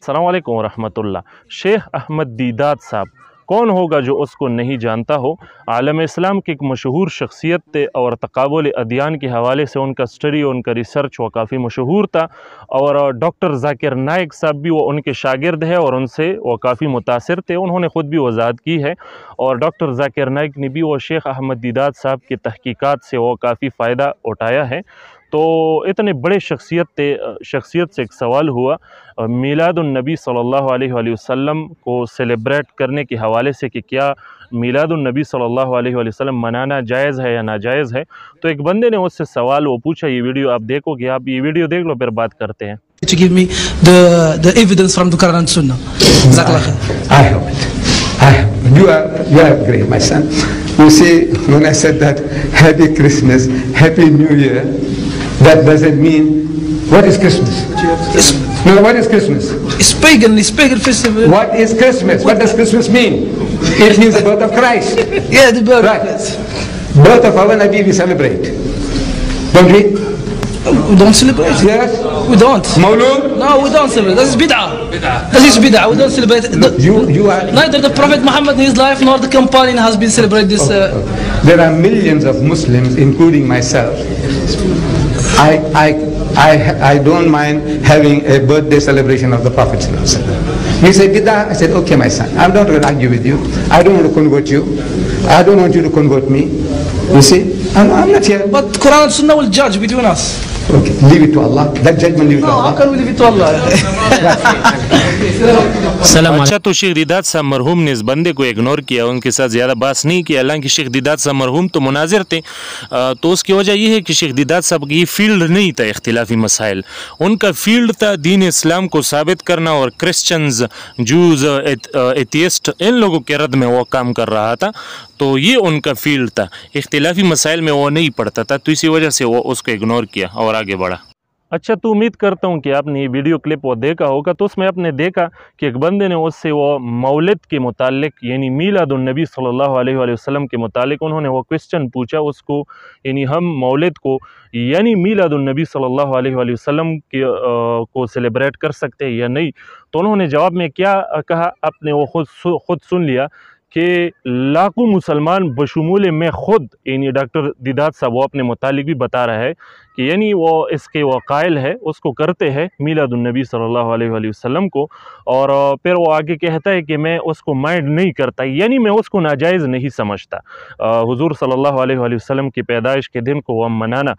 अस्सलाम वालेकुम रहमतुल्लाह। शेख अहमद दीदात साहब कौन होगा जो उसको नहीं जानता हो। आलम इस्लाम की एक मशहूर शख्सियत थे और तक़ाबुल अदियान के हवाले से उनका स्टडी और उनका रिसर्च वो काफ़ी मशहूर था। और डॉक्टर ज़ाकिर नाइक साहब भी वो उनके शागिर्द है और उनसे वो काफ़ी मुतासिर थे। उन्होंने ख़ुद भी वज़ाहत की है और डॉक्टर ज़ाकिर नाइक ने भी वो शेख अहमद दीदात साहब की तहकीकात से वो काफ़ी फ़ायदा उठाया है। तो इतने बड़े शख्सियत से एक सवाल हुआ मीलादुन्नबी सल्लल्लाहु अलैहि वसल्लम को सेलिब्रेट करने के हवाले से कि क्या मीलादुन्नबी सल्लल्लाहु अलैहि वसल्लम मनाना जायज़ है या नाजायज़ है। तो एक बंदे ने उससे सवाल वो पूछा। ये वीडियो आप देखोगे, आप ये वीडियो देख लो फिर बात करते हैं। To give me the evidence from the Quran and Sunnah. I hope it. You are great, my son. You see, when I said that Happy Christmas, Happy New Year, that doesn't mean what is Christmas? No, what is Christmas? It's pagan festival. What is Christmas? What does Christmas mean? It means the birth of Christ. Yeah, the birth. Right. Birth of our Nabi we celebrate. Don't we? We don't celebrate. Yes. We don't. Mawlud? No, we don't celebrate. That is bid'ah. That is bid'ah. We don't celebrate. You are. Neither the Prophet Muhammad in his life nor the companion has been celebrated this. There are millions of Muslims, including myself. I don't mind having a birthday celebration of the Prophet. He said, bid'ah. I said, okay, my son. I'm not going to argue with you. I don't want to convert you. I don't want you to convert me. You see, I'm not here. But Quran and Sunnah will judge between us. Okay, leave it to Allah. That judgment leave it to No, Allah. how can we leave it to Allah? अच्छा, तो शेख दीदात साहब मरहूम ने इस बंदे को ignore किया, उनके साथ ज़्यादा बात नहीं की। हालांकि शेख दीदात साहब मरहूम तो मुनाजिर थे। तो उसकी वजह यह है कि शेख दीदात साहब की फ़ील्ड नहीं था इख्तिलाफ़ी मसाइल, उनका फ़ील्ड था दीन इस्लाम को साबित करना और क्रिश्चियंस, जूज़, एथियस्ट, इन लोगों के रद्द में वो काम कर रहा था। तो ये उनका फ़ील्ड था, इख्तिलाफ़ी मसाइल में वो नहीं पढ़ता था। तो इसी वजह से वो उसको इग्नोर किया और आगे बढ़ा। अच्छा, तो उम्मीद करता हूँ कि आपने ये वीडियो क्लिप वो देखा होगा। तो उसमें आपने देखा कि एक बंदे ने उससे वो मौलिद के मुतालिक यानी मीलादुन्नबी सल्लल्लाहु अलैहि वसल्लम के मुतालिक उन्होंने वो क्वेश्चन पूछा उसको, यानी हम मौलिद को यानी मीलादुन्नबी सल्लल्लाहु अलैहि वसल्लम को सेलिब्रेट कर सकते हैं या नहीं। तो उन्होंने जवाब में क्या कहा, आपने वो खुद सुन लिया कि लाखों मुसलमान बशमूल में ख़ुद, यानी डॉक्टर दीदात साहब वो अपने मुतालिक भी बता रहा है कि यानी वो इसके वो कायल है, उसको करते हैं मीलादुन्नबी सल्लल्लाहु अलैहि वसल्लम को। और फिर वो आगे कहता है कि मैं उसको माइंड नहीं करता, यानी मैं उसको नाजायज़ नहीं समझता। हुज़ूर सल्लल्लाहु अलैहि वसल्लम की पैदाइश के दिन को हम मनाना,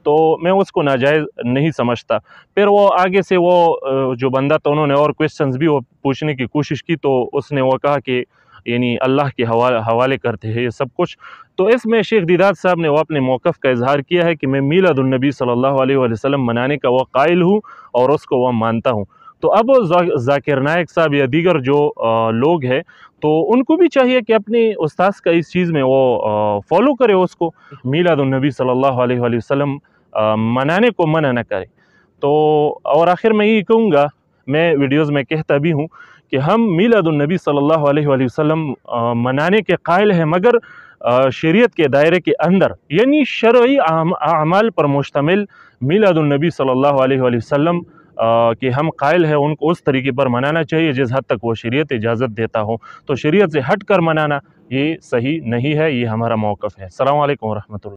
तो मैं उसको नाजायज़ नहीं समझता। फिर वो आगे से वो जो बंदा था, उन्होंने और क्वेश्चंस भी वो पूछने की कोशिश की, तो उसने वो कहा कि यानी अल्लाह के हवाले करते हैं ये सब कुछ। तो इसमें शेख दीदात साहब ने वो अपने मौक़िफ़ का इजहार किया है कि मैं मीलादुन्नबी सल्लल्लाहु अलैहि वसल्लम मनाने का वो कायल हूँ और उसको वो मानता हूँ। तो अब ज़ाकिर नाइक साहब या दीगर जो लोग हैं, तो उनको भी चाहिए कि अपने उस्ताद का इस चीज़ में वो फॉलो करे, उसको मीलादुन्नबी सल्लल्लाहु अलैहि वसल्लम मनाने को मना न करे। तो और आखिर में यही कहूँगा, मैं वीडियोज़ में कहता भी हूँ कि हम मीलादुन्नबी सल्लल्लाहु अलैहि वसल्लम मनाने के कायल हैं, मगर शरीयत के दायरे के अंदर, यानी शरई अमाल पर मुश्तमिल मीलादुन्नबी सल्लल्लाहु अलैहि वसल्लम कि हम कायल हैं, उनको उस तरीके पर मनाना चाहिए जिस हद तक वो शरीयत इजाज़त देता हो। तो शरीयत से हट कर मनाना ये सही नहीं है, ये हमारा मौक़िफ़ है। अस्सलामु अलैकुम व रहमतुल्लाह।